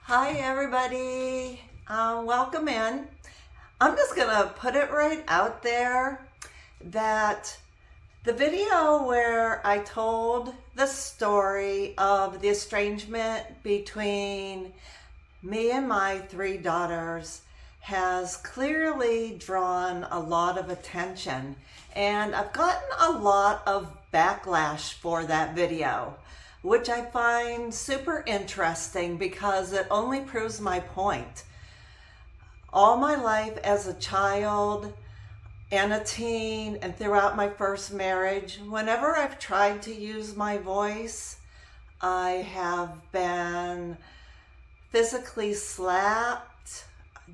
Hi everybody, welcome in. I'm just gonna put it right out there that the video where I told the story of the estrangement between me and my three daughters has clearly drawn a lot of attention, and I've gotten a lot of backlash for that video, which I find super interesting because it only proves my point. All my life as a child and a teen and throughout my first marriage, whenever I've tried to use my voice, I have been physically slapped,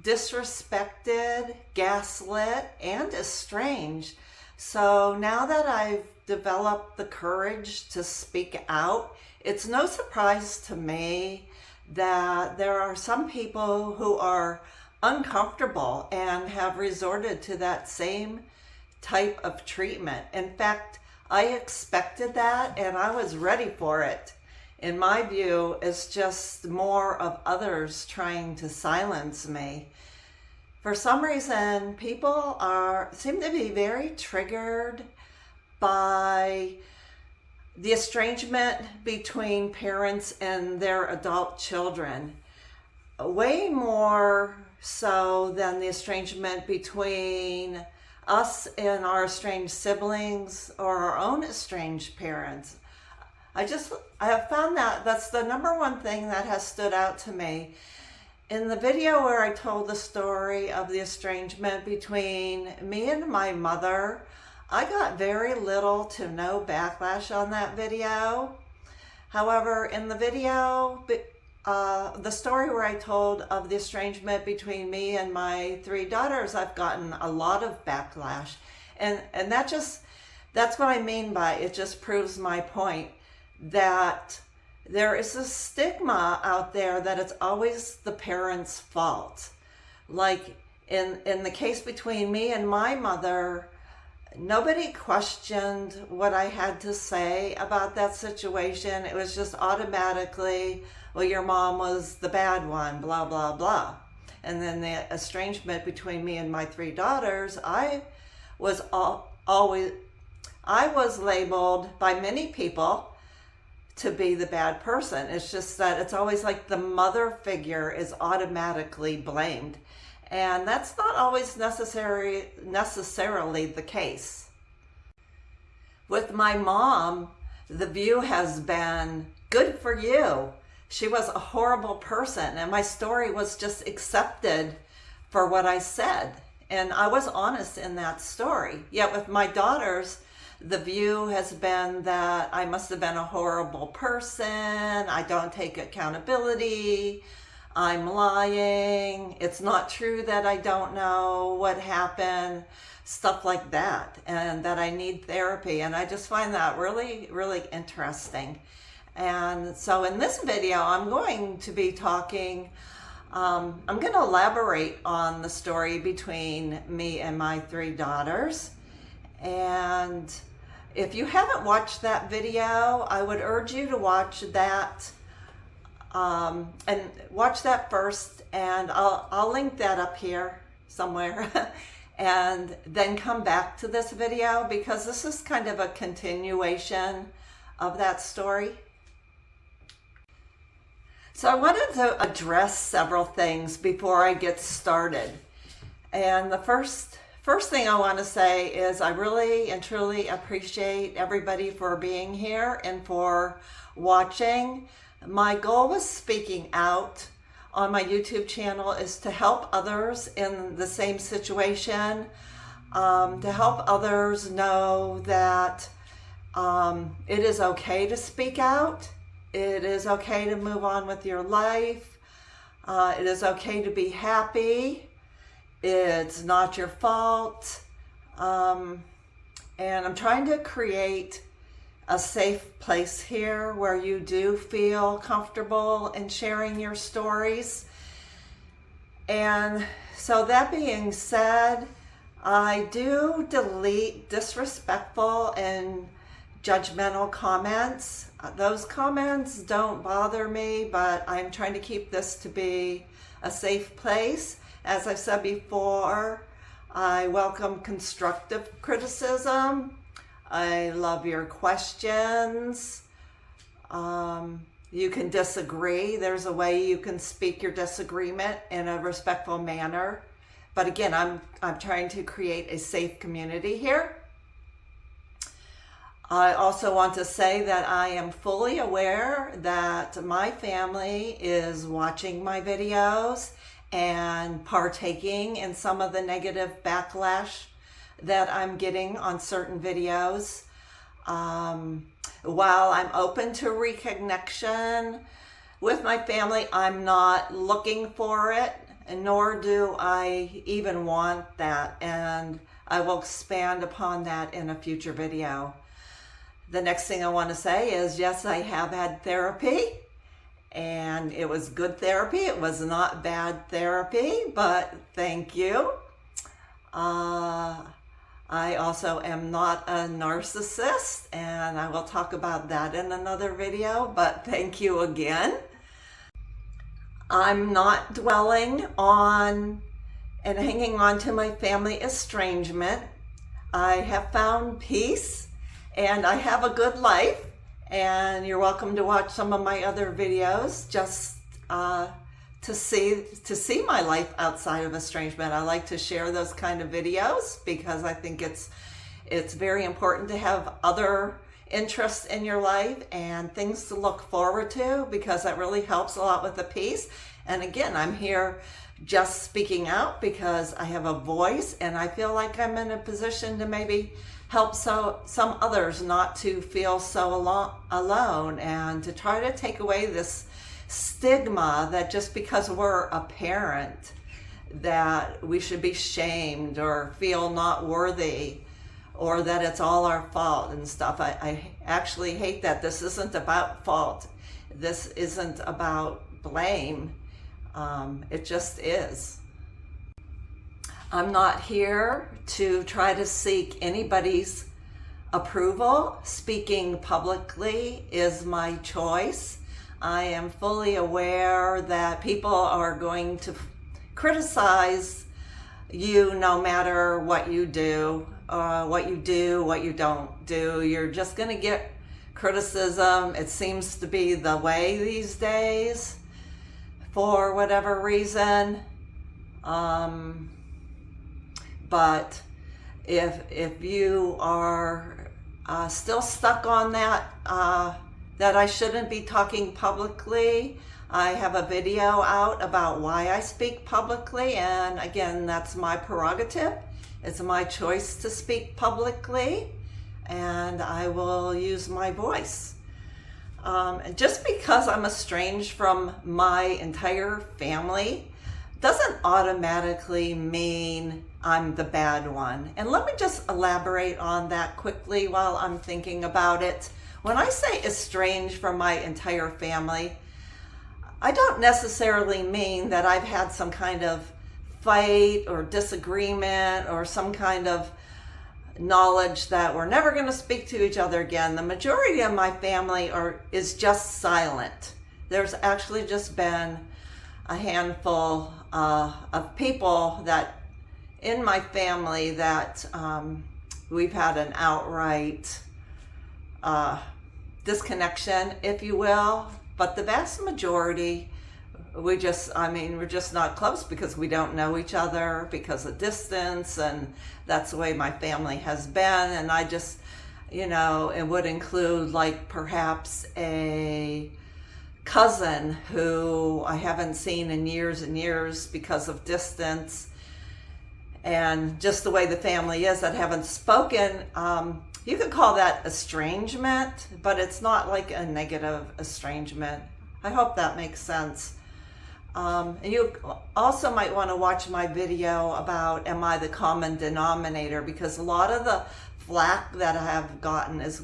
disrespected, gaslit, and estranged. So now that I've developed the courage to speak out, it's no surprise to me that there are some people who are uncomfortable and have resorted to that same type of treatment. In fact, I expected that and I was ready for it. In my view, it's just more of others trying to silence me. For some reason, people seem to be very triggered by the estrangement between parents and their adult children, way more so than the estrangement between us and our estranged siblings or our own estranged parents. I have found that that's the number one thing that has stood out to me. In the video where I told the story of the estrangement between me and my mother, I got very little to no backlash on that video. However, in the video, the story where I told of the estrangement between me and my three daughters, I've gotten a lot of backlash. And that's what I mean by it just proves my point that there is a stigma out there that it's always the parents' fault. Like in the case between me and my mother, nobody questioned what I had to say about that situation. It was just automatically, well, your mom was the bad one, blah, blah, blah. And then the estrangement between me and my three daughters, I was labeled by many people to be the bad person. It's just that it's always like the mother figure is automatically blamed. And that's not always necessarily the case. With my mom, the view has been, good for you. She was a horrible person, and my story was just accepted for what I said. And I was honest in that story. Yet with my daughters, the view has been that I must have been a horrible person. I don't take accountability. I'm lying. It's not true that I don't know what happened, stuff like that, and that I need therapy. And I just find that really, really interesting. And so in this video, I'm going to be talking, I'm going to elaborate on the story between me and my three daughters. And if you haven't watched that video, I would urge you to watch that. And watch that first, and I'll link that up here somewhere and then come back to this video because this is kind of a continuation of that story. So I wanted to address several things before I get started. And the first thing I want to say is I really and truly appreciate everybody for being here and for watching. My goal with speaking out on my YouTube channel is to help others in the same situation, to help others know that it is okay to speak out. It is okay to move on with your life. It is okay to be happy. It's not your fault. And I'm trying to create a safe place here where you do feel comfortable in sharing your stories. And so that being said, I do delete disrespectful and judgmental comments. Those comments don't bother me, but I'm trying to keep this to be a safe place. As I've said before, I welcome constructive criticism. I love your questions. You can disagree. There's a way you can speak your disagreement in a respectful manner. But again, I'm trying to create a safe community here. I also want to say that I am fully aware that my family is watching my videos and partaking in some of the negative backlash that I'm getting on certain videos. While I'm open to reconnection with my family, I'm not looking for it, nor do I even want that, and I will expand upon that in a future video. The next thing I want to say is, yes, I have had therapy, and it was good therapy. It was not bad therapy, but thank you. I also am not a narcissist, and I will talk about that in another video, but thank you again. I'm not dwelling on and hanging on to my family estrangement. I have found peace, and I have a good life, and you're welcome to watch some of my other videos just to see my life outside of estrangement. I like to share those kind of videos because I think it's very important to have other interests in your life and things to look forward to, because that really helps a lot with the peace. And again, I'm here just speaking out because I have a voice, and I feel like I'm in a position to maybe help some others not to feel so alone, and to try to take away this stigma that just because we're a parent that we should be shamed or feel not worthy, or that it's all our fault and stuff. I actually hate that. This isn't about fault. This isn't about blame. It just is. I'm not here to try to seek anybody's approval. Speaking publicly is my choice. I am fully aware that people are going to criticize you no matter what you do, what you don't do. You're just going to get criticism. It seems to be the way these days for whatever reason. But if you are still stuck on that, that I shouldn't be talking publicly, I have a video out about why I speak publicly, and again, that's my prerogative. It's my choice to speak publicly, and I will use my voice. And just because I'm estranged from my entire family doesn't automatically mean I'm the bad one. And let me just elaborate on that quickly while I'm thinking about it. When I say estranged from my entire family, I don't necessarily mean that I've had some kind of fight or disagreement or some kind of knowledge that we're never going to speak to each other again. The majority of my family is just silent. There's actually just been a handful of people that in my family that we've had an outright disconnection, if you will. But the vast majority, we're just not close because we don't know each other because of distance, and that's the way my family has been. And I just, it would include like perhaps a cousin who I haven't seen in years and years because of distance, and just the way the family is that haven't spoken. You could call that estrangement, but it's not like a negative estrangement. I hope that makes sense. And you also might want to watch my video about am I the common denominator, because a lot of the flack that I have gotten is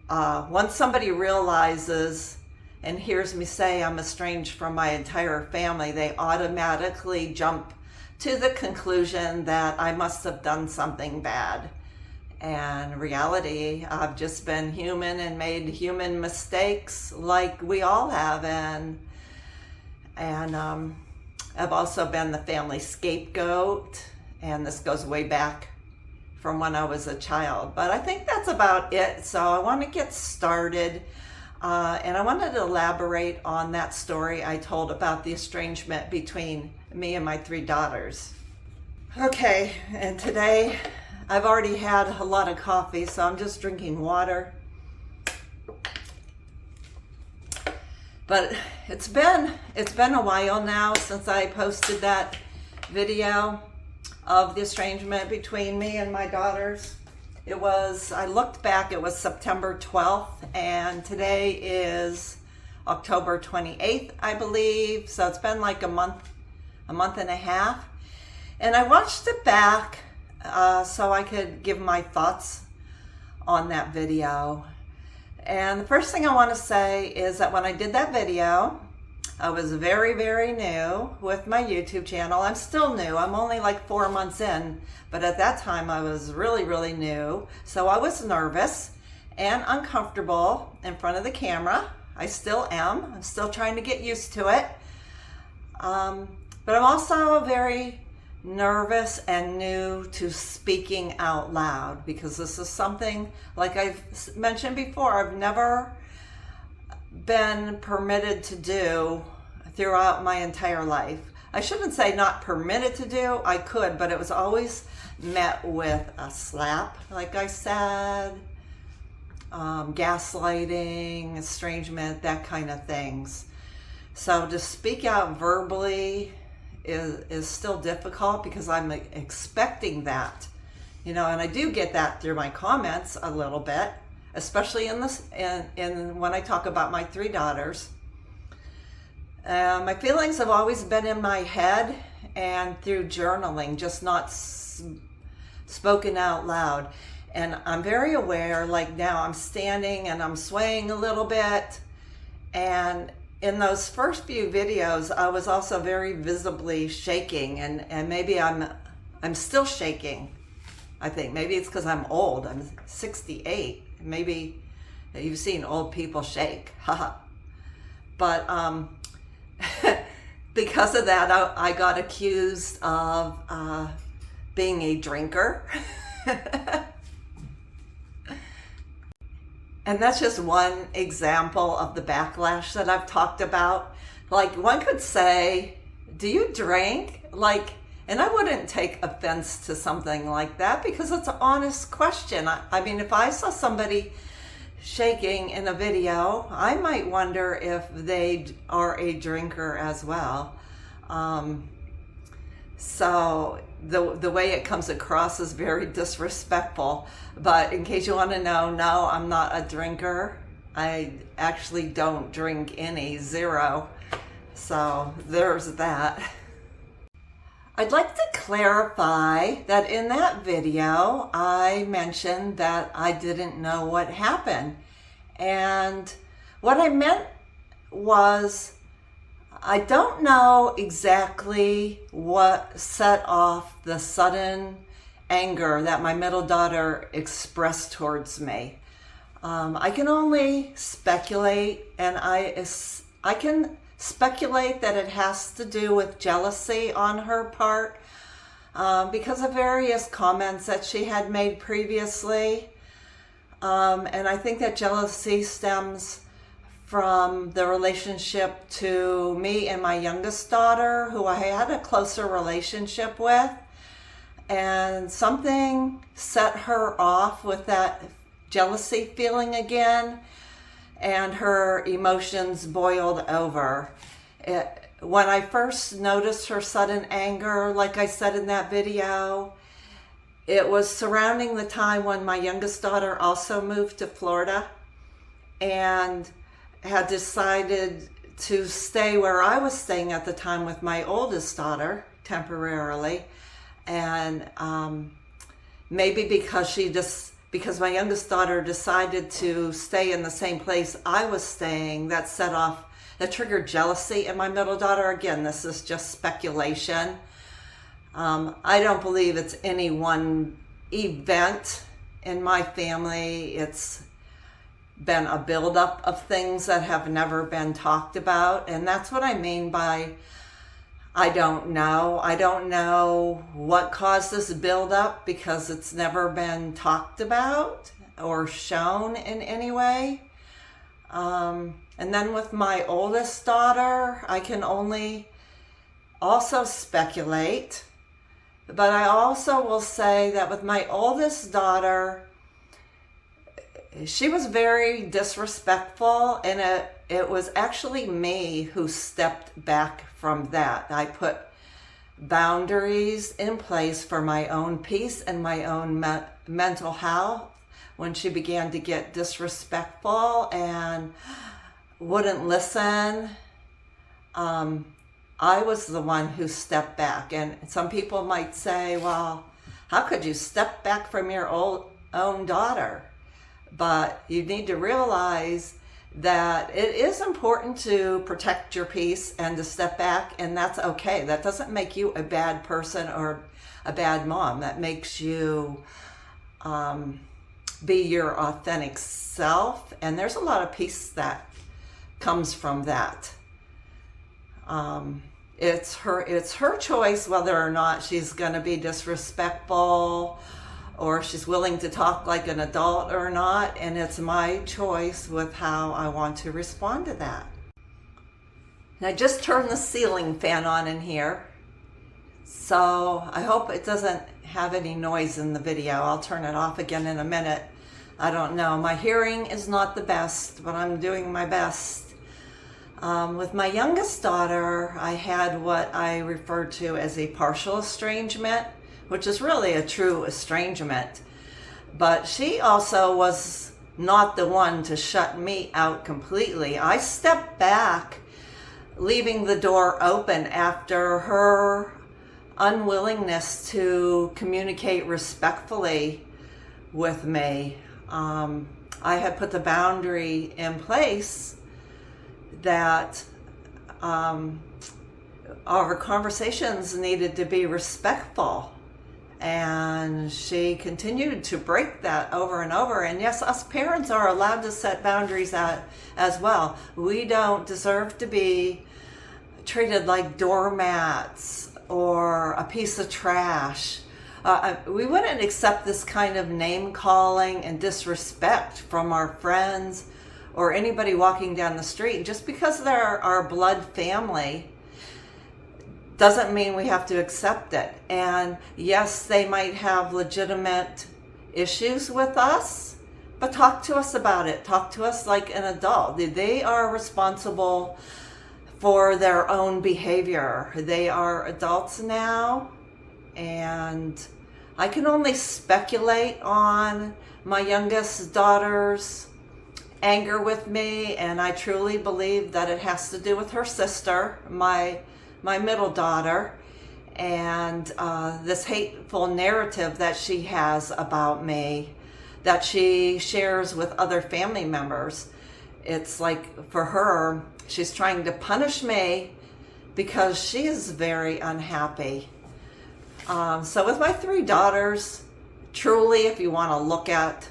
once somebody realizes and hears me say I'm estranged from my entire family, they automatically jump to the conclusion that I must have done something bad. And reality, I've just been human and made human mistakes like we all have. And I've also been the family scapegoat. And this goes way back from when I was a child. But I think that's about it. So I want to get started. And I wanted to elaborate on that story I told about the estrangement between me and my 3 daughters. Okay, and today I've already had a lot of coffee, so I'm just drinking water. But it's been a while now since I posted that video of the estrangement between me and my daughters. I looked back, it was September 12th, and today is October 28th, I believe. So it's been like a month and a half. And I watched it back so I could give my thoughts on that video. And the first thing I want to say is that when I did that video, I was very, very new with my YouTube channel. I'm still new. I'm only like 4 months in, but at that time I was really, really new. So I was nervous and uncomfortable in front of the camera. I still am. I'm still trying to get used to it. But I'm also very nervous and new to speaking out loud, because this is something, like I've mentioned before, I've never been permitted to do throughout my entire life. I shouldn't say not permitted to do, I could, but it was always met with a slap, like I said, gaslighting, estrangement, that kind of things. So to speak out verbally is still difficult, because I'm expecting that, and I do get that through my comments a little bit, especially in when I talk about my 3 daughters. My feelings have always been in my head and through journaling, just not spoken out loud. And I'm very aware, like now I'm standing and I'm swaying a little bit, and in those first few videos, I was also very visibly shaking, and maybe I'm still shaking. I think maybe it's because I'm old. I'm 68. Maybe you've seen old people shake. But because of that, I got accused of being a drinker. And that's just one example of the backlash that I've talked about. Like, one could say, do you drink? And I wouldn't take offense to something like that, because it's an honest question. I mean, if I saw somebody shaking in a video, I might wonder if they are a drinker as well. So the way it comes across is very disrespectful. But in case you want to know, no, I'm not a drinker. I actually don't drink any, 0. So there's that. I'd like to clarify that in that video, I mentioned that I didn't know what happened. And what I meant was, I don't know exactly what set off the sudden anger that my middle daughter expressed towards me. I can only speculate, and I can speculate that it has to do with jealousy on her part, because of various comments that she had made previously. And I think that jealousy stems from the relationship to me and my youngest daughter, who I had a closer relationship with. And something set her off with that jealousy feeling again, and her emotions boiled over. When I first noticed her sudden anger, like I said in that video, it was surrounding the time when my youngest daughter also moved to Florida and had decided to stay where I was staying at the time with my oldest daughter temporarily. And maybe because my youngest daughter decided to stay in the same place I was staying, that triggered jealousy in my middle daughter. Again, this is just speculation. I don't believe it's any one event in my family, it's been a buildup of things that have never been talked about. And that's what I mean by I don't know. I don't know what caused this buildup because it's never been talked about or shown in any way. And then with my oldest daughter, I can only also speculate. But I also will say that with my oldest daughter, she was very disrespectful, and it was actually me who stepped back from that. I put boundaries in place for my own peace and my own mental health when she began to get disrespectful and wouldn't listen. I was the one who stepped back. And some people might say, well, how could you step back from your own daughter? But you need to realize that it is important to protect your peace and to step back, and that's okay. That doesn't make you a bad person or a bad mom. That makes you be your authentic self, and there's a lot of peace that comes from that. It's her choice whether or not she's going to be disrespectful or she's willing to talk like an adult or not, and it's my choice with how I want to respond to that. And I just turned the ceiling fan on in here, so I hope it doesn't have any noise in the video. I'll turn it off again in a minute. I don't know. My hearing is not the best, but I'm doing my best. With my youngest daughter, I had what I referred to as a partial estrangement, which is really a true estrangement. But she also was not the one to shut me out completely. I stepped back, leaving the door open after her unwillingness to communicate respectfully with me. I had put the boundary in place that our conversations needed to be respectful, and she continued to break that over and over. And yes, us parents are allowed to set boundaries out as well. We don't deserve to be treated like doormats or a piece of trash. We wouldn't accept this kind of name calling and disrespect from our friends or anybody walking down the street. Just because they're our blood family doesn't mean we have to accept it. And yes, they might have legitimate issues with us, but talk to us about it. Talk to us like an adult. They are responsible for their own behavior. They are adults now, and I can only speculate on my youngest daughter's anger with me, and I truly believe that it has to do with her sister, my middle daughter, and this hateful narrative that she has about me that she shares with other family members. It's like, for her, she's trying to punish me because she is very unhappy. So with my three daughters, truly, if you want to look at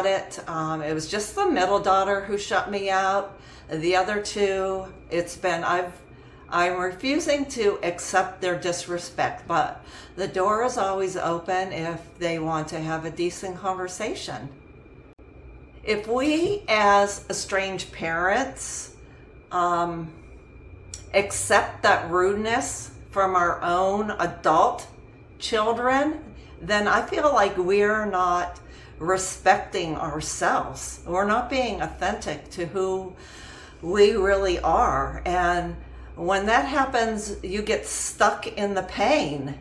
it, it was just the middle daughter who shut me out. The other two, I'm refusing to accept their disrespect, but the door is always open if they want to have a decent conversation. If we as estranged parents accept that rudeness from our own adult children, then I feel like we're not respecting ourselves. We're not being authentic to who we really are. And when that happens, you get stuck in the pain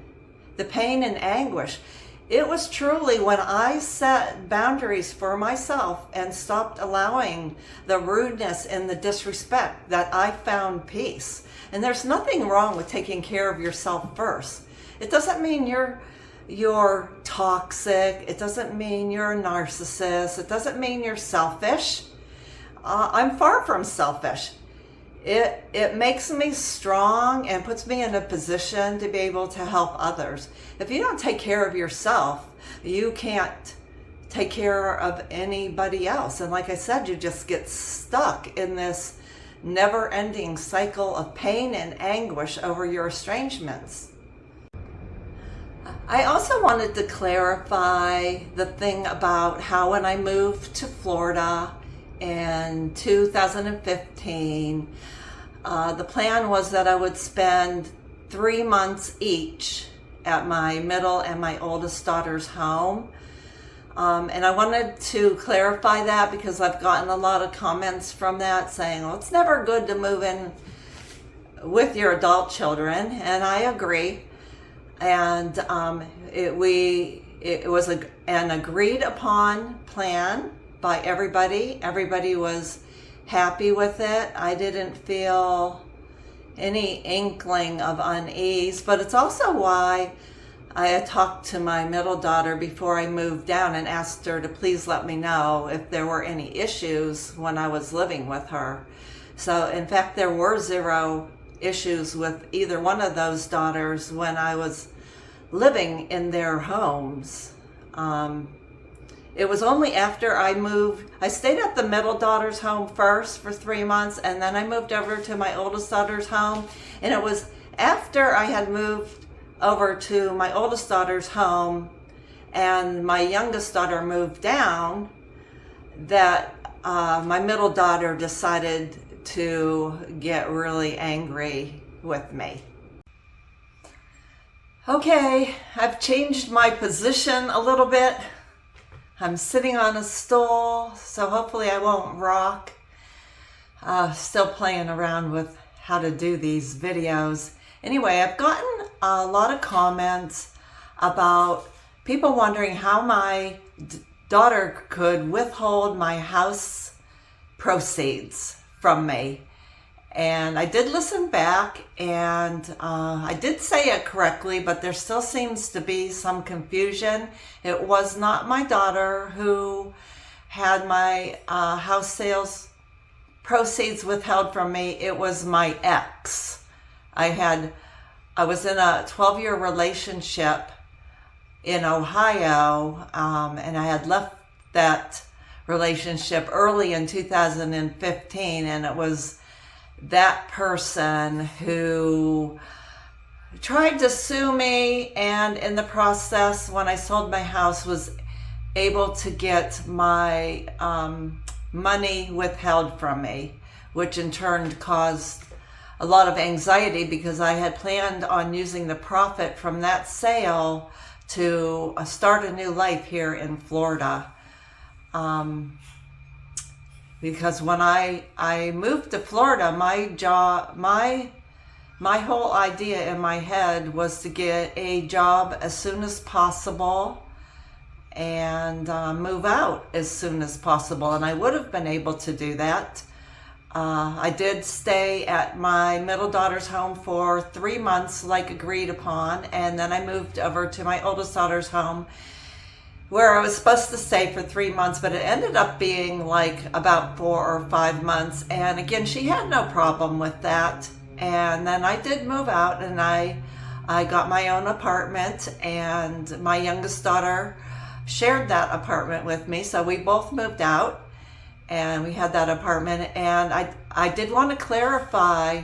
and anguish. It was truly when I set boundaries for myself and stopped allowing the rudeness and the disrespect that I found peace. And there's nothing wrong with taking care of yourself first. It doesn't mean you're toxic. It doesn't mean you're a narcissist. It doesn't mean you're selfish. I'm far from selfish. it makes me strong and puts me in a position to be able to help others. If you don't take care of yourself, you can't take care of anybody else. And like I said, you just get stuck in this never-ending cycle of pain and anguish over your estrangements. I also wanted to clarify the thing about how when I moved to Florida in 2015, the plan was that I would spend 3 months each at my middle and my oldest daughter's home. And I wanted to clarify that because I've gotten a lot of comments from that saying, well, it's never good to move in with your adult children, and I agree. And it was an agreed upon plan by everybody. Everybody was happy with it. I didn't feel any inkling of unease, but it's also why I had talked to my middle daughter before I moved down and asked her to please let me know if there were any issues when I was living with her. So in fact, there were 0 issues with either one of those daughters when I was living in their homes. It was only after I moved, I stayed at the middle daughter's home first for 3 months, and then I moved over to my oldest daughter's home. And it was after I had moved over to my oldest daughter's home and my youngest daughter moved down that my middle daughter decided to get really angry with me. Okay, I've changed my position a little bit. I'm sitting on a stool, so hopefully I won't rock. Still playing around with how to do these videos. Anyway, I've gotten a lot of comments about people wondering how my daughter could withhold my house proceeds from me. And I did listen back, and I did say it correctly, but there still seems to be some confusion. It was not my daughter who had my house sales proceeds withheld from me. It was my ex. I was in a 12-year relationship in Ohio, and I had left that relationship early in 2015, and it was that person who tried to sue me, and in the process, when I sold my house, was able to get my money withheld from me, which in turn caused a lot of anxiety because I had planned on using the profit from that sale to start a new life here in Florida. Because when I moved to Florida, my whole idea in my head was to get a job as soon as possible and move out as soon as possible. And I would have been able to do that. I did stay at my middle daughter's home for 3 months like agreed upon, and then I moved over to my oldest daughter's home where I was supposed to stay for 3 months, but it ended up being like about 4 or 5 months. And again, she had no problem with that. And then I did move out, and I got my own apartment, and my youngest daughter shared that apartment with me. So we both moved out, and we had that apartment. And I did want to clarify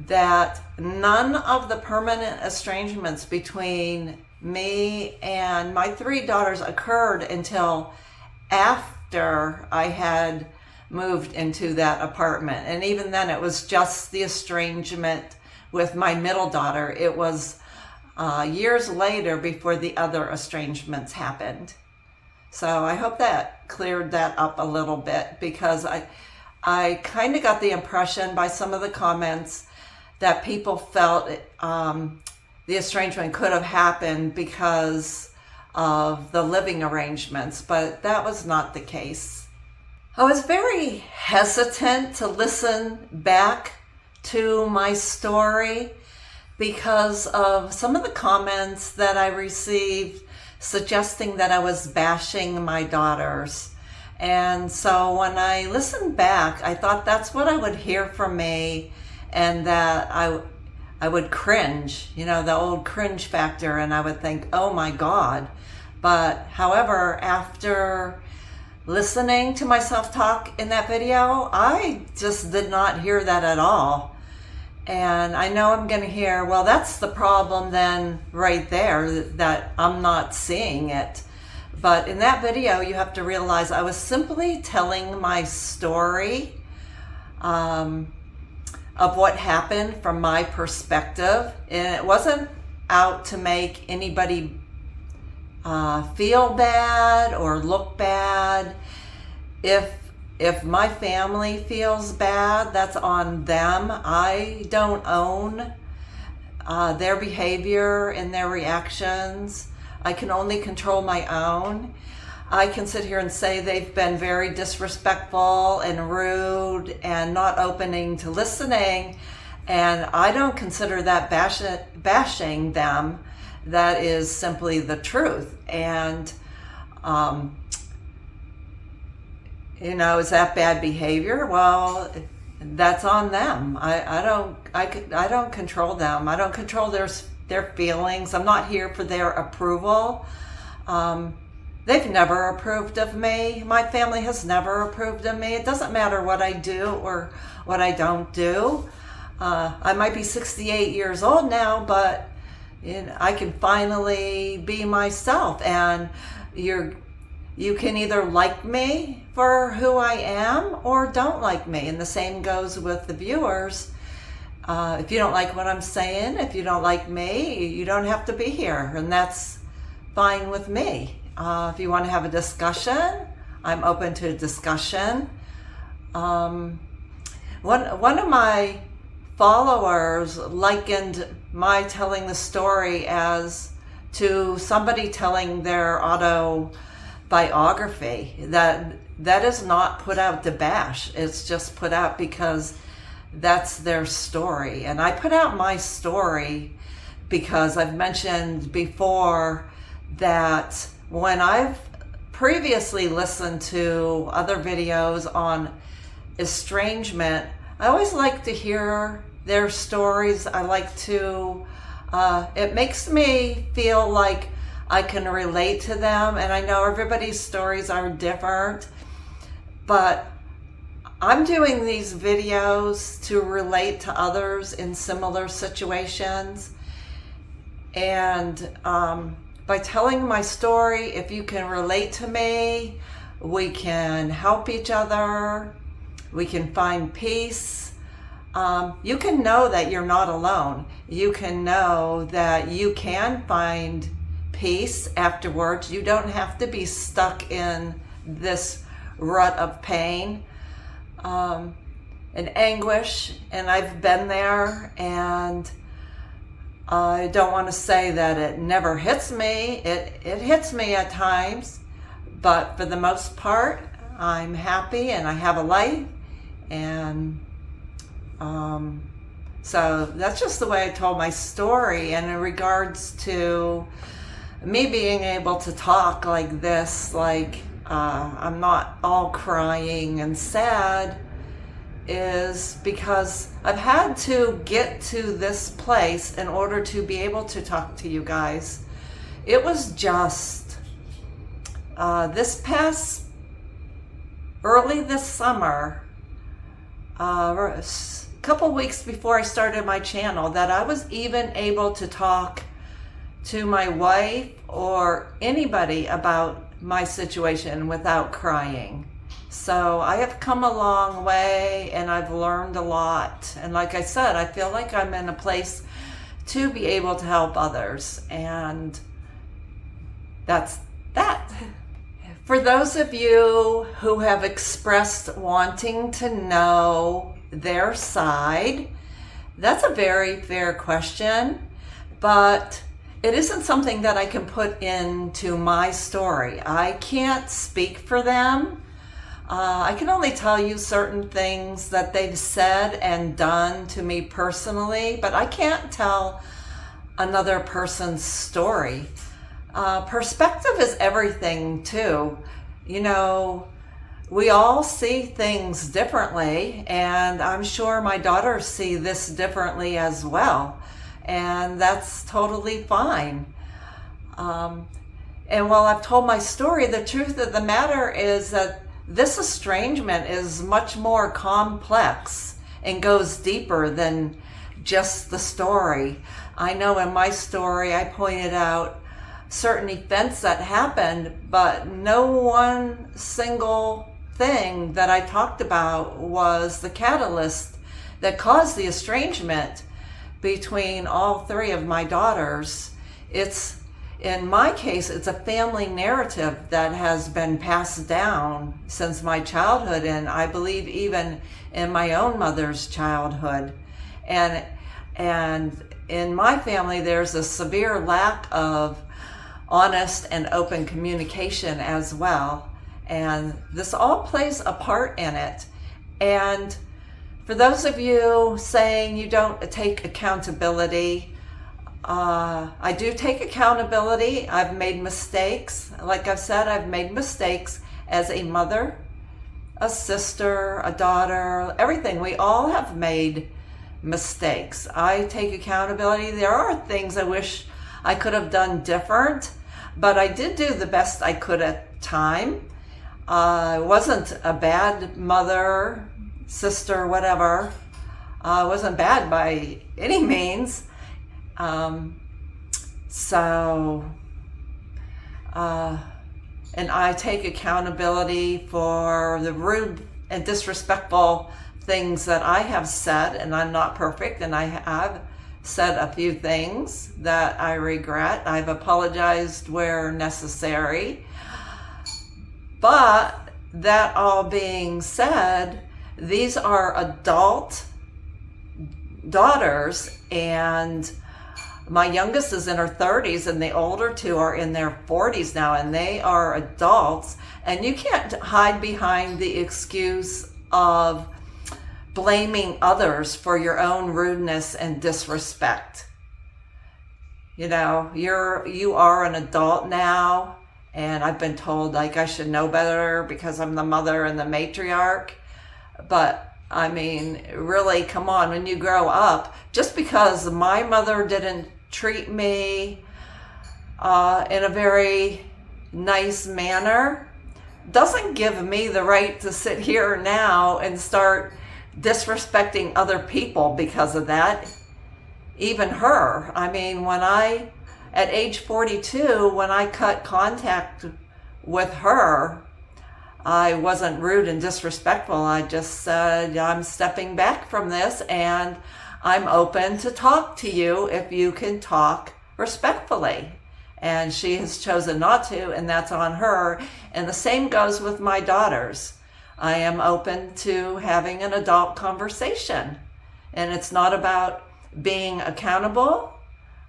that none of the permanent estrangements between me and my 3 daughters occurred until after I had moved into that apartment. And even then, it was just the estrangement with my middle daughter. It was years later before the other estrangements happened. So I hope that cleared that up a little bit, because I kind of got the impression by some of the comments that people felt the estrangement could have happened because of the living arrangements, but that was not the case. I was very hesitant to listen back to my story because of some of the comments that I received suggesting that I was bashing my daughters. And so when I listened back, I thought that's what I would hear from me, and that I would cringe, you know, the old cringe factor, and I would think, oh my God. But however, after listening to myself talk in that video, I just did not hear that at all. And I know I'm going to hear, well, that's the problem then right there, that I'm not seeing it. But in that video, you have to realize I was simply telling my story of what happened from my perspective. And it wasn't out to make anybody feel bad or look bad. If my family feels bad, that's on them. I don't own their behavior and their reactions. I can only control my own. I can sit here and say they've been very disrespectful and rude and not opening to listening, and I don't consider that bashing them. That is simply the truth. And you know, is that bad behavior? Well, that's on them. I don't control them. I don't control their feelings. I'm not here for their approval. They've never approved of me. My family has never approved of me. It doesn't matter what I do or what I don't do. I might be 68 years old now, but I can finally be myself. And you can either like me for who I am or don't like me. And the same goes with the viewers. If you don't like what I'm saying, if you don't like me, you don't have to be here. And that's fine with me. If you want to have a discussion, I'm open to discussion. One of my followers likened my telling the story as to somebody telling their autobiography. That is not put out to bash. It's just put out because that's their story. And I put out my story because I've mentioned before that when I've previously listened to other videos on estrangement, I always like to hear their stories. I like to, it makes me feel like I can relate to them. And I know everybody's stories are different, but I'm doing these videos to relate to others in similar situations. And by telling my story, if you can relate to me, we can help each other. We can find peace. You can know that you're not alone. You can know that you can find peace afterwards. You don't have to be stuck in this rut of pain and anguish. And I've been there, and I don't want to say that it never hits me. It hits me at times, but for the most part, I'm happy and I have a life. And so that's just the way I told my story. And in regards to me being able to talk like this, like I'm not all crying and sad, is because I've had to get to this place in order to be able to talk to you guys. It was just early this summer, a couple weeks before I started my channel, that I was even able to talk to my wife or anybody about my situation without crying. So I have come a long way, and I've learned a lot. And like I said, I feel like I'm in a place to be able to help others. And that's that. For those of you who have expressed wanting to know their side, that's a very fair question, but it isn't something that I can put into my story. I can't speak for them. I can only tell you certain things that they've said and done to me personally, but I can't tell another person's story. Perspective is everything too. You know, we all see things differently, and I'm sure my daughters see this differently as well, and that's totally fine. And while I've told my story, the truth of the matter is that this estrangement is much more complex and goes deeper than just the story. I know in my story I pointed out certain events that happened, but no one single thing that I talked about was the catalyst that caused the estrangement between all three of my daughters. In my case, it's a family narrative that has been passed down since my childhood, and I believe even in my own mother's childhood. And in my family, there's a severe lack of honest and open communication as well. And this all plays a part in it. And for those of you saying you don't take accountability, I do take accountability. I've made mistakes. Like I've said, I've made mistakes as a mother, a sister, a daughter, everything. We all have made mistakes. I take accountability. There are things I wish I could have done different, but I did do the best I could at the time. I wasn't a bad mother, sister, whatever. I wasn't bad by any means. And I take accountability for the rude and disrespectful things that I have said, and I'm not perfect, and I have said a few things that I regret. I've apologized where necessary. But that all being said, these are adult daughters, and my youngest is in her 30s and the older two are in their 40s now, and they are adults, and you can't hide behind the excuse of blaming others for your own rudeness and disrespect. You know, you are an adult now, and I've been told like I should know better because I'm the mother and the matriarch. But I mean, really, come on, when you grow up, just because my mother didn't treat me in a very nice manner doesn't give me the right to sit here now and start disrespecting other people because of that, even her. I mean, at age 42, when I cut contact with her, I wasn't rude and disrespectful. I just said, I'm stepping back from this and I'm open to talk to you if you can talk respectfully. And she has chosen not to, and that's on her. And the same goes with my daughters. I am open to having an adult conversation. And it's not about being accountable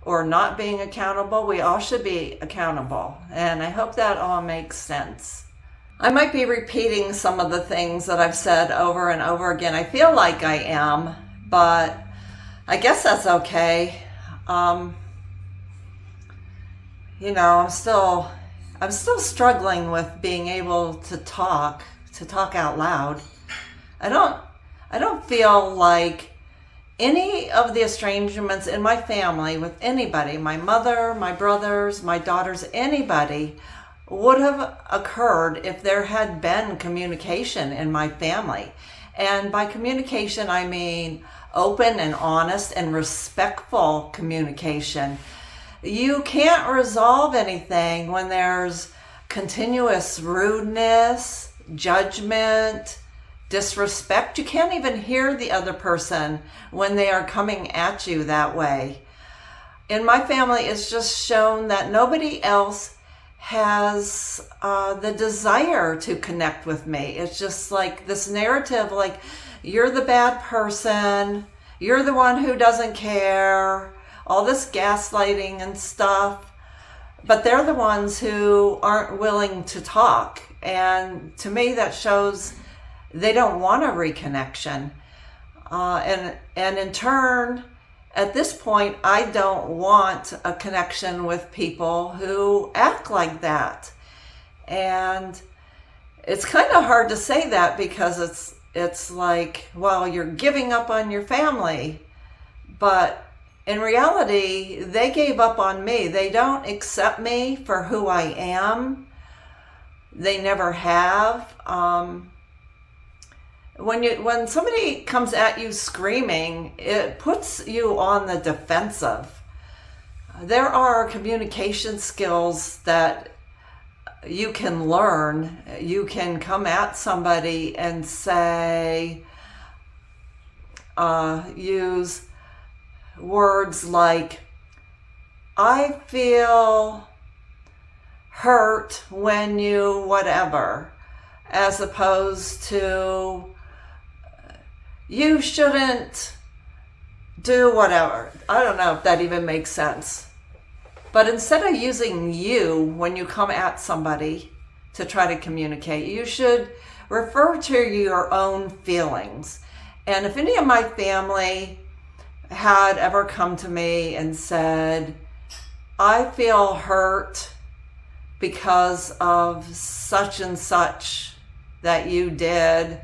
or not being accountable. We all should be accountable. And I hope that all makes sense. I might be repeating some of the things that I've said over and over again. I feel like I am, but I guess that's okay. You know, I'm still struggling with being able to talk out loud. I don't feel like any of the estrangements in my family with anybody, my mother, my brothers, my daughters, anybody, would have occurred if there had been communication in my family. And by communication, I mean open and honest and respectful communication. You can't resolve anything when there's continuous rudeness, judgment, disrespect. You can't even hear the other person when they are coming at you that way. In my family, it's just shown that nobody else has the desire to connect with me. It's just like this narrative, like you're the bad person, you're the one who doesn't care, all this gaslighting and stuff. But they're the ones who aren't willing to talk. And to me, that shows they don't want a reconnection. And in turn, at this point, I don't want a connection with people who act like that. And it's kind of hard to say that because it's like, well, you're giving up on your family. But in reality, they gave up on me. They don't accept me for who I am. They never have. When somebody comes at you screaming, it puts you on the defensive. There are communication skills that you can learn. You can come at somebody and say, use words like, I feel hurt when you whatever, as opposed to, you shouldn't do whatever. I don't know if that even makes sense. But instead of using you when you come at somebody to try to communicate, you should refer to your own feelings. And if any of my family had ever come to me and said, I feel hurt because of such and such that you did,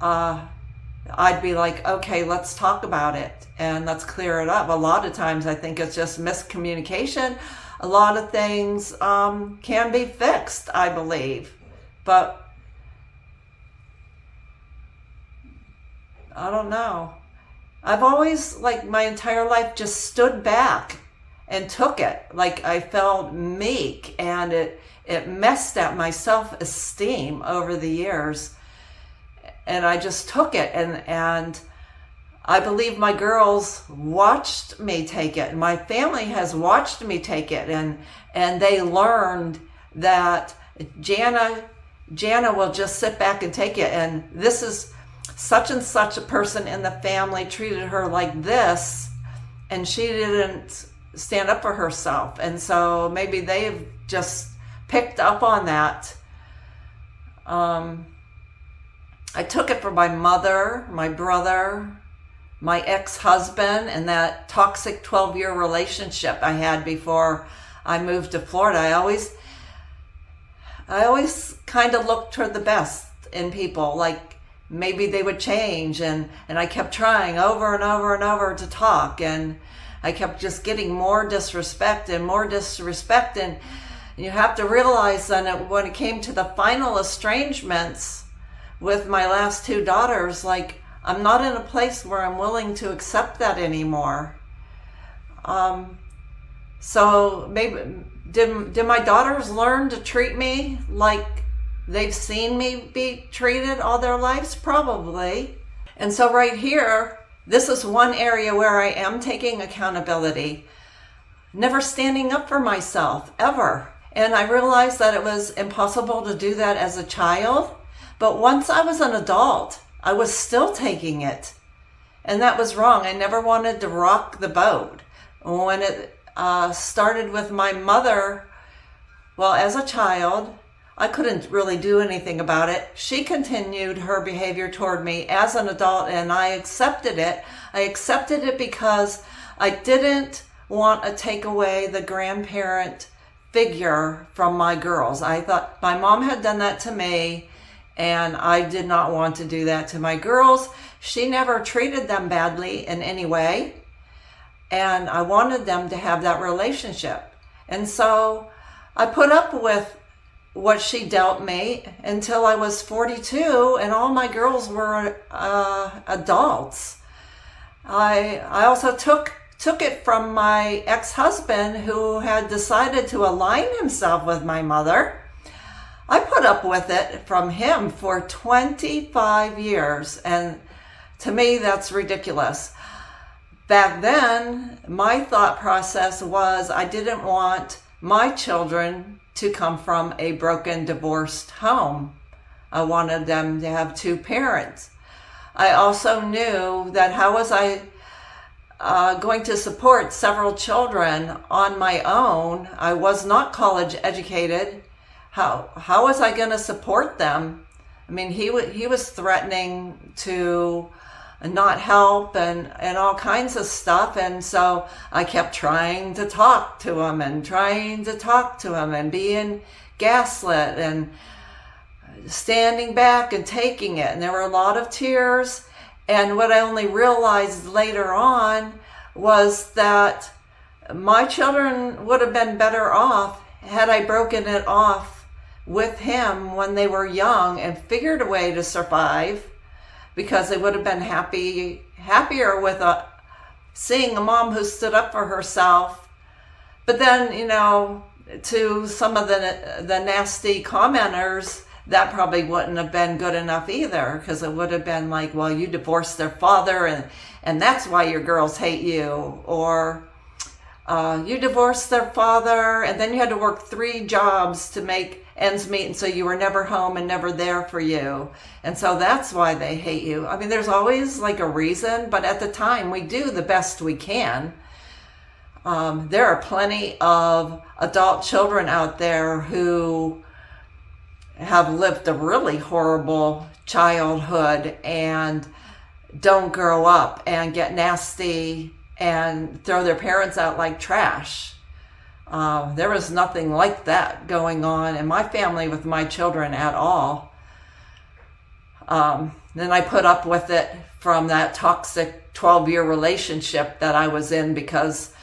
I'd be like, okay, let's talk about it and let's clear it up. A lot of times I think it's just miscommunication. A lot of things can be fixed, I believe. But I don't know. I've always, like my entire life, just stood back and took it. Like I felt meek, and it messed at my self-esteem over the years. And I just took it, and I believe my girls watched me take it. My family has watched me take it, and they learned that Jana will just sit back and take it, and this is such and such a person in the family treated her like this, and she didn't stand up for herself. And so maybe they've just picked up on that. I took it from my mother, my brother, my ex-husband, and that toxic 12-year relationship I had before I moved to Florida. I always kind of looked toward the best in people, like maybe they would change, and I kept trying over and over and over to talk, and I kept just getting more disrespect, and you have to realize that when it came to the final estrangements with my last two daughters, like I'm not in a place where I'm willing to accept that anymore. So maybe did my daughters learn to treat me like they've seen me be treated all their lives? Probably. And so right here, this is one area where I am taking accountability, never standing up for myself ever. And I realized that it was impossible to do that as a child. But once I was an adult, I was still taking it. And that was wrong. I never wanted to rock the boat. When it started with my mother, well, as a child, I couldn't really do anything about it. She continued her behavior toward me as an adult, and I accepted it. I accepted it because I didn't want to take away the grandparent figure from my girls. I thought my mom had done that to me, and I did not want to do that to my girls. She never treated them badly in any way, and I wanted them to have that relationship. And so I put up with what she dealt me until I was 42, and all my girls were adults. I also took it from my ex-husband, who had decided to align himself with my mother. I put up with it from him for 25 years, and to me, that's ridiculous. Back then, my thought process was I didn't want my children to come from a broken, divorced home. I wanted them to have two parents. I also knew that how was I going to support several children on my own? I was not college educated. How was I going to support them? I mean, he was threatening to not help and all kinds of stuff. And so I kept trying to talk to him and being gaslit and standing back and taking it. And there were a lot of tears. And what I only realized later on was that my children would have been better off had I broken it off with him when they were young and figured a way to survive, because they would have been happier with seeing a mom who stood up for herself. But then, to some of the nasty commenters, that probably wouldn't have been good enough either, because it would have been like, well, you divorced their father and that's why your girls hate you, or you divorced their father and then you had to work 3 jobs to make ends meet, and so you were never home and never there for you, and so that's why they hate you. I mean, there's always like a reason, but at the time we do the best we can. There are plenty of adult children out there who have lived a really horrible childhood and don't grow up and get nasty and throw their parents out like trash. There was nothing like that going on in my family with my children at all. Then I put up with it from that toxic 12-year relationship that I was in, because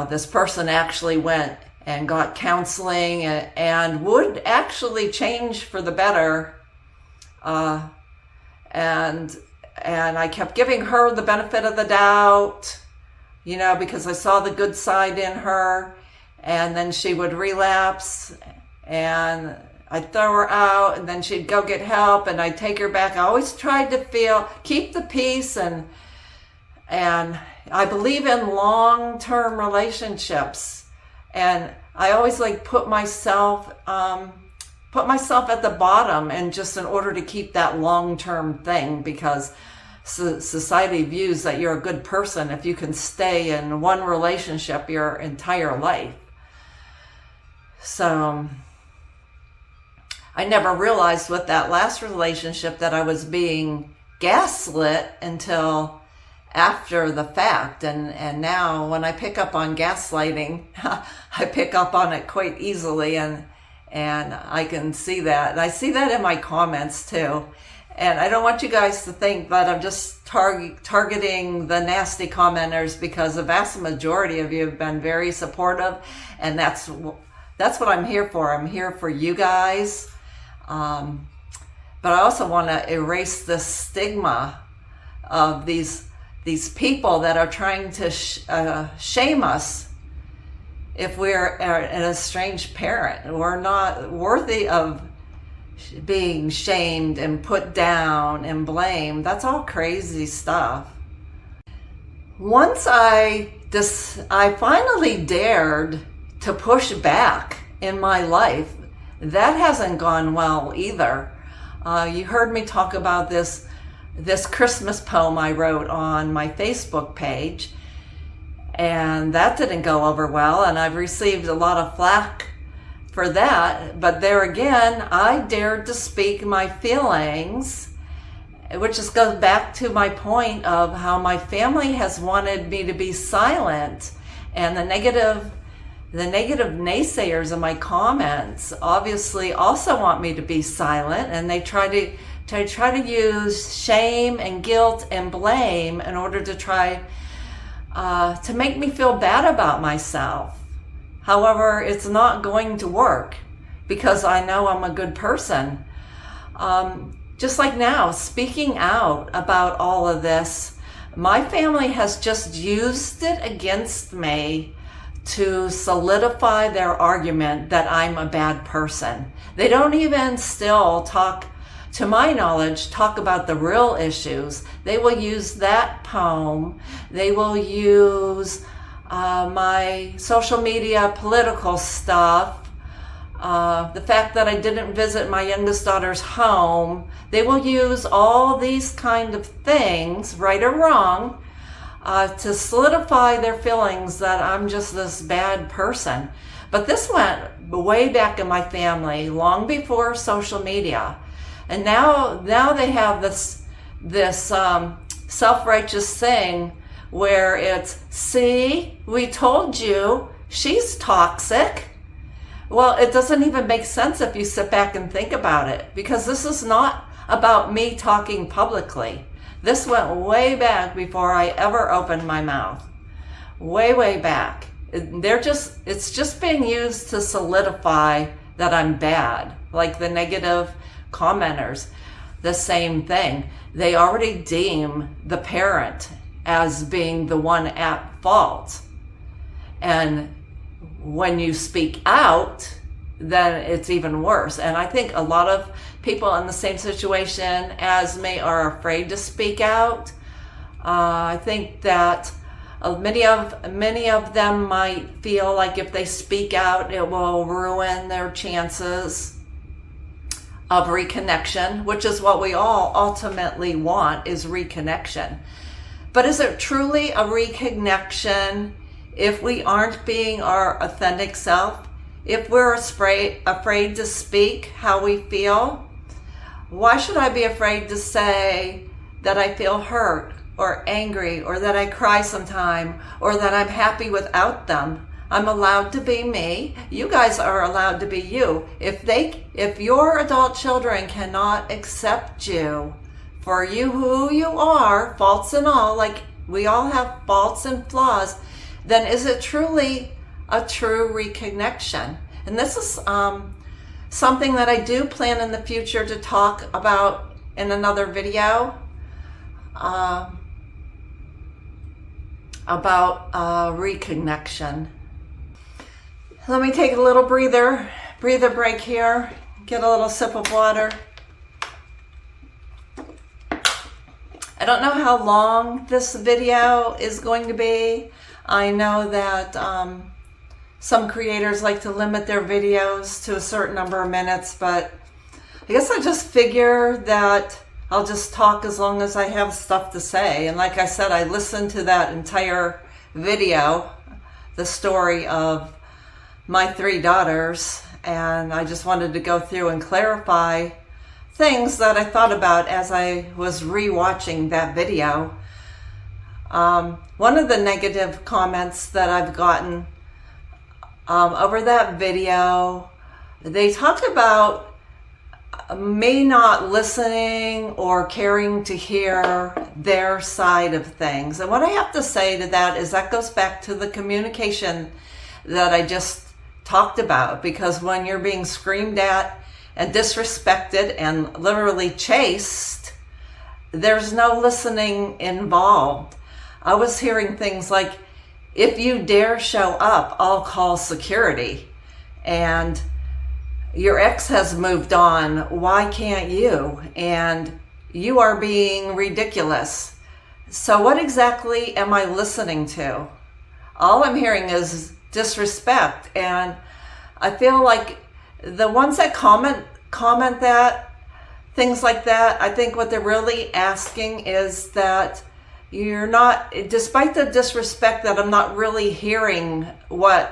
this person actually went and got counseling and would actually change for the better. And I kept giving her the benefit of the doubt, because I saw the good side in her, and then she would relapse and I'd throw her out, and then she'd go get help and I'd take her back. I always tried to keep the peace, and I believe in long-term relationships, and I always put myself at the bottom, and just in order to keep that long-term thing, because society views that you're a good person if you can stay in one relationship your entire life. So I never realized with that last relationship that I was being gaslit until after the fact, and now when I pick up on gaslighting, I pick up on it quite easily, and I can see that, and I see that in my comments too. And I don't want you guys to think that I'm just targeting the nasty commenters, because the vast majority of you have been very supportive, and that's what I'm here for. I'm here for you guys. But I also want to erase the stigma of these people that are trying to shame us if we're an estranged parent. We're not worthy of being shamed and put down and blamed. That's all crazy stuff. Once I finally dared to push back in my life, that hasn't gone well either. You heard me talk about this Christmas poem I wrote on my Facebook page, and that didn't go over well, and I've received a lot of flack for that. But there again, I dared to speak my feelings, which just goes back to my point of how my family has wanted me to be silent, and the negative naysayers in my comments obviously also want me to be silent, and they try to use shame and guilt and blame in order to try to make me feel bad about myself. However, it's not going to work, because I know I'm a good person. Just like now, speaking out about all of this, my family has just used it against me to solidify their argument that I'm a bad person. They don't even still talk, to my knowledge, talk about the real issues. They will use that poem. They will use my social media political stuff, the fact that I didn't visit my youngest daughter's home. They will use all these kind of things, right or wrong, to solidify their feelings that I'm just this bad person. But this went way back in my family, long before social media. And now they have this self-righteous thing where it's, see, we told you she's toxic. Well, it doesn't even make sense if you sit back and think about it, because this is not about me talking publicly. This went way back before I ever opened my mouth. Way, way back. It's just being used to solidify that I'm bad. Like the negative commenters, the same thing. They already deem the parent as being the one at fault. And when you speak out, then it's even worse. And I think a lot of people in the same situation as me are afraid to speak out. I think that many of them might feel like if they speak out, it will ruin their chances of reconnection, which is what we all ultimately want, is reconnection. But is it truly a reconnection if we aren't being our authentic self? If we're afraid to speak how we feel? Why should I be afraid to say that I feel hurt or angry, or that I cry sometime, or that I'm happy without them? I'm allowed to be me. You guys are allowed to be you. If your adult children cannot accept you for you who you are, faults and all, like we all have faults and flaws, then is it truly a true reconnection? And this is something that I do plan in the future to talk about in another video about reconnection. Let me take a little breather break here, get a little sip of water. I don't know how long this video is going to be. I know that some creators like to limit their videos to a certain number of minutes, but I guess I just figure that I'll just talk as long as I have stuff to say. And like I said, I listened to that entire video, the story of my 3 daughters, and I just wanted to go through and clarify things that I thought about as I was rewatching that video. One of the negative comments that I've gotten over that video, they talked about me not listening or caring to hear their side of things. And what I have to say to that is that goes back to the communication that I just talked about, because when you're being screamed at and disrespected and literally chased, there's no listening involved. I was hearing things like, if you dare show up, I'll call security. And your ex has moved on, why can't you? And you are being ridiculous. So what exactly am I listening to? All I'm hearing is disrespect. And I feel like the ones that comment that, things like that, I think what they're really asking is that you're not, despite the disrespect, that I'm not really hearing what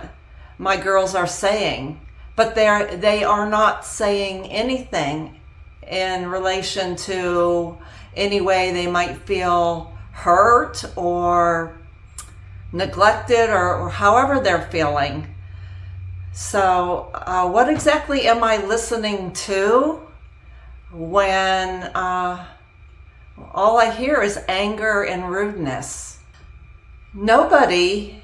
my girls are saying, but they are not saying anything in relation to any way they might feel hurt or neglected or however they're feeling. So what exactly am I listening to when all I hear is anger and rudeness? Nobody,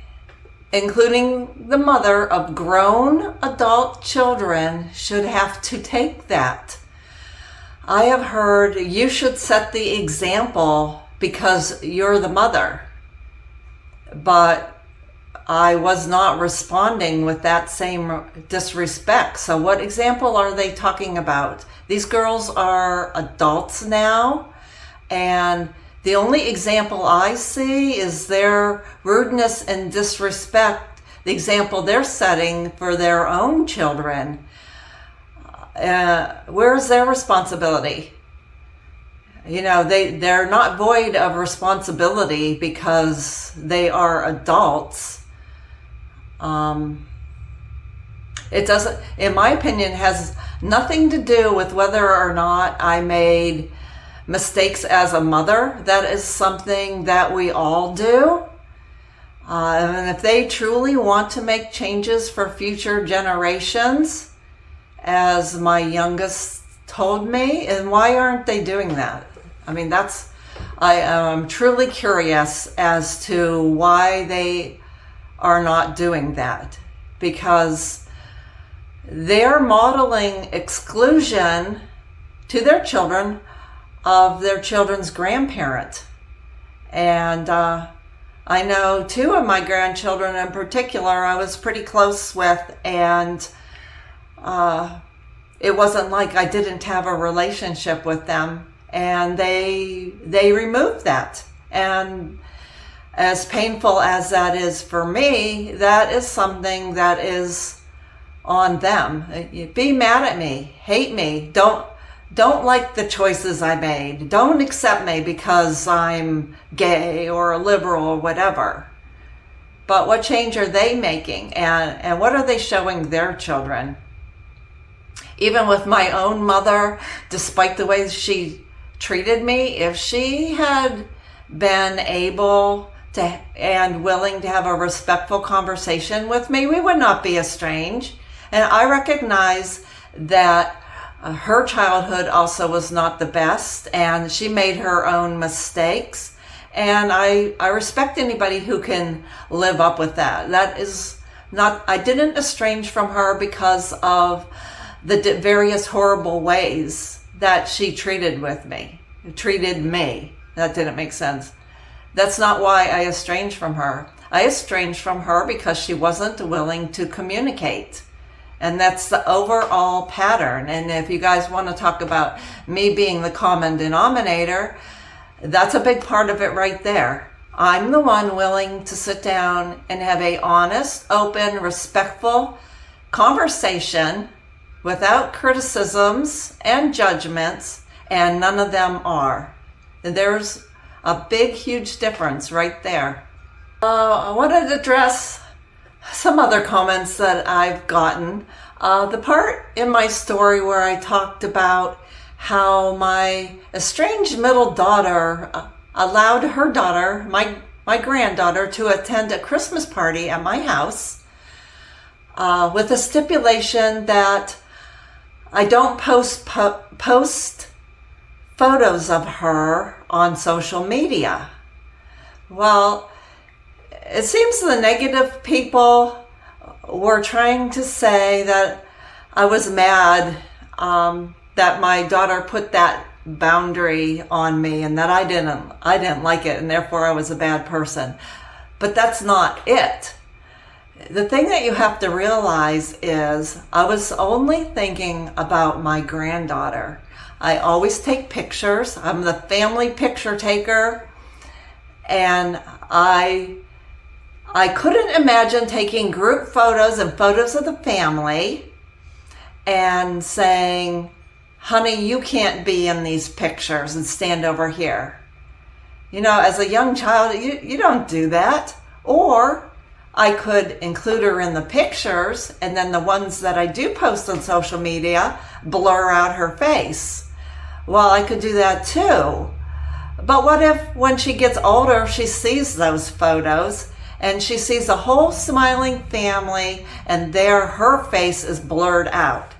including the mother of grown adult children, should have to take that. I have heard, you should set the example because you're the mother. But I was not responding with that same disrespect. So what example are they talking about? These girls are adults now, and the only example I see is their rudeness and disrespect, the example they're setting for their own children. Where's their responsibility? You know, they're not void of responsibility because they are adults. It doesn't, in my opinion, has nothing to do with whether or not I made mistakes as a mother. That is something that we all do. And if they truly want to make changes for future generations, as my youngest told me, and why aren't they doing that? I mean, I am truly curious as to why they are not doing that, because they're modeling exclusion to their children of their children's grandparent. And I know two of my grandchildren in particular I was pretty close with, and it wasn't like I didn't have a relationship with them, and they removed that. And as painful as that is for me, that is something that is on them. Be mad at me, hate me, don't like the choices I made, don't accept me because I'm gay or a liberal or whatever. But what change are they making, and what are they showing their children? Even with my own mother, despite the way she treated me, if she had been able to and willing to have a respectful conversation with me, we would not be estranged. And I recognize that her childhood also was not the best, and she made her own mistakes. And I respect anybody who can live up with that. That is not, I didn't estrange from her because of the various horrible ways that she treated me. That didn't make sense. That's not why I estranged from her. I estranged from her because she wasn't willing to communicate. And that's the overall pattern. And if you guys want to talk about me being the common denominator, that's a big part of it right there. I'm the one willing to sit down and have a honest, open, respectful conversation without criticisms and judgments, and none of them are. There's a big, huge difference right there. I wanted to address some other comments that I've gotten. The part in my story where I talked about how my estranged middle daughter allowed her daughter, my granddaughter, to attend a Christmas party at my house with a stipulation that I don't post photos of her on social media. Well, it seems the negative people were trying to say that I was mad that my daughter put that boundary on me, and that I didn't like it, and therefore I was a bad person. But that's not it. The thing that you have to realize is I was only thinking about my granddaughter. I always take pictures. I'm the family picture taker, and I couldn't imagine taking group photos and photos of the family and saying, honey, you can't be in these pictures and stand over here. You know, as a young child, you don't do that. Or I could include her in the pictures, and then the ones that I do post on social media, blur out her face. Well, I could do that too. But what if when she gets older, she sees those photos and she sees a whole smiling family, and there her face is blurred out?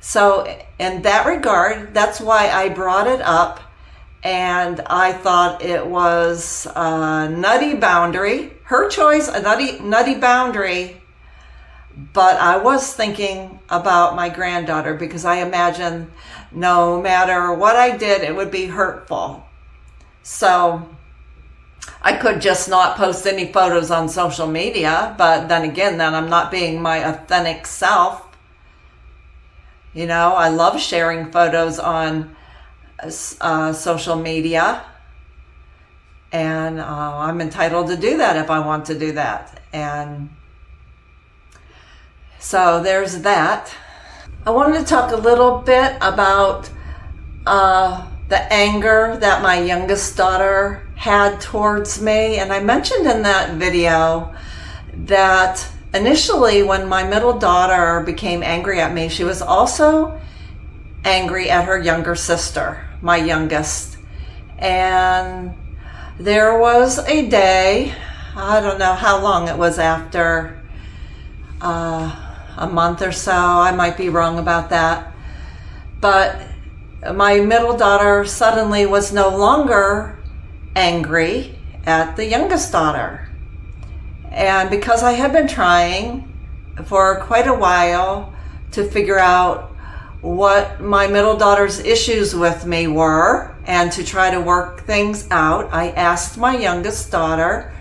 So in that regard, that's why I brought it up, and I thought it was a nutty boundary. Her choice, a nutty boundary, but I was thinking about my granddaughter, because I imagined no matter what I did, it would be hurtful. So I could just not post any photos on social media, but then again, then I'm not being my authentic self. You know, I love sharing photos on social media, and I'm entitled to do that if I want to do that. And so there's that. I wanted to talk a little bit about the anger that my youngest daughter had towards me. And I mentioned in that video that initially when my middle daughter became angry at me, she was also angry at her younger sister, my youngest. And there was a day, I don't know how long it was after, a month or so. I might be wrong about that. But my middle daughter suddenly was no longer angry at the youngest daughter. And because I had been trying for quite a while to figure out what my middle daughter's issues with me were and to try to work things out, I asked my youngest daughter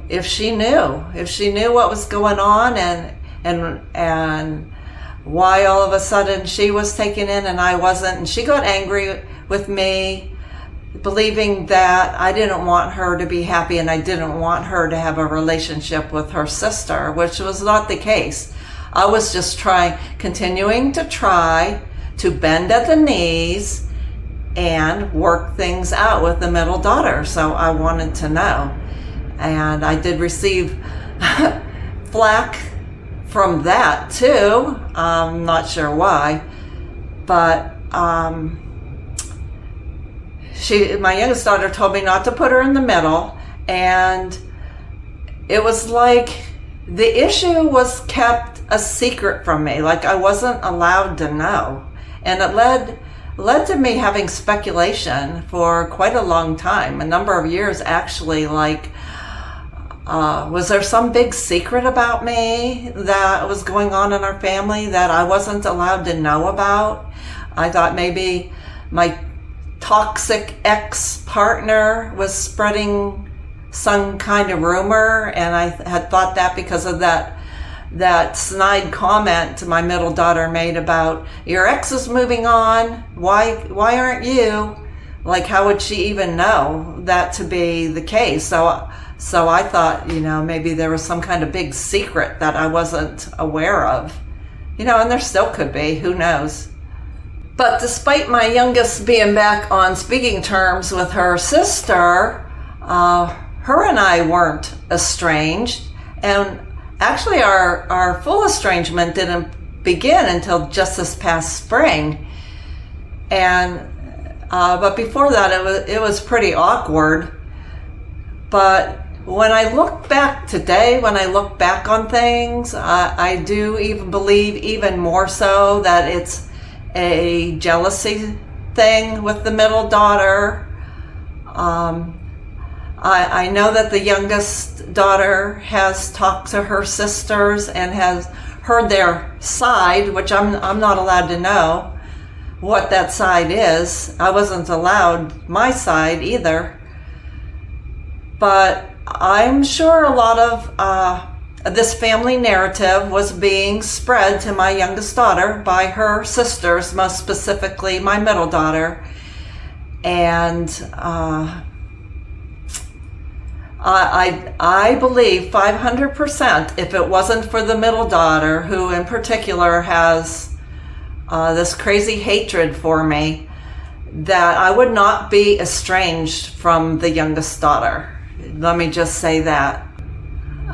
if she knew what was going on and why all of a sudden she was taken in and I wasn't. And she got angry with me, believing that I didn't want her to be happy and I didn't want her to have a relationship with her sister, which was not the case. I was just continuing to try to bend at the knees and work things out with the middle daughter. So I wanted to know. And I did receive flack from that too. I'm not sure why, but my youngest daughter told me not to put her in the middle, and it was like the issue was kept a secret from me, like I wasn't allowed to know. And it led to me having speculation for quite a long time, a number of years actually, like was there some big secret about me that was going on in our family that I wasn't allowed to know about? I thought maybe my toxic ex-partner was spreading some kind of rumor, and I had thought that because of that snide comment my middle daughter made about your ex is moving on, why aren't you? Like, how would she even know that to be the case? So I thought, maybe there was some kind of big secret that I wasn't aware of, and there still could be, who knows. But despite my youngest being back on speaking terms with her sister, her and I weren't estranged. And actually our full estrangement didn't begin until just this past spring. And but before that, it was pretty awkward. But when I look back today, when I look back on things, I do even believe even more so that it's a jealousy thing with the middle daughter. I know that the youngest daughter has talked to her sisters and has heard their side, which I'm not allowed to know what that side is. I wasn't allowed my side either. But I'm sure a lot of this family narrative was being spread to my youngest daughter by her sisters, most specifically my middle daughter. And I believe 500%, if it wasn't for the middle daughter, who in particular has this crazy hatred for me, that I would not be estranged from the youngest daughter. Let me just say that.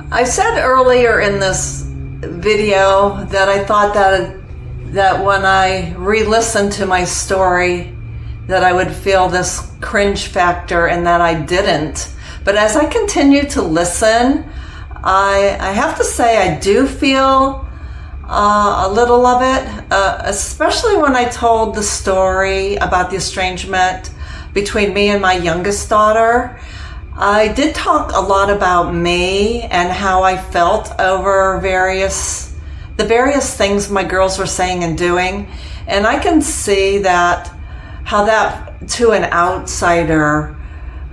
I said earlier in this video that I thought that when I re-listened to my story that I would feel this cringe factor, and that I didn't. But as I continue to listen, I have to say I do feel a little of it, especially when I told the story about the estrangement between me and my youngest daughter. I did talk a lot about me and how I felt over the various things my girls were saying and doing. And I can see how that to an outsider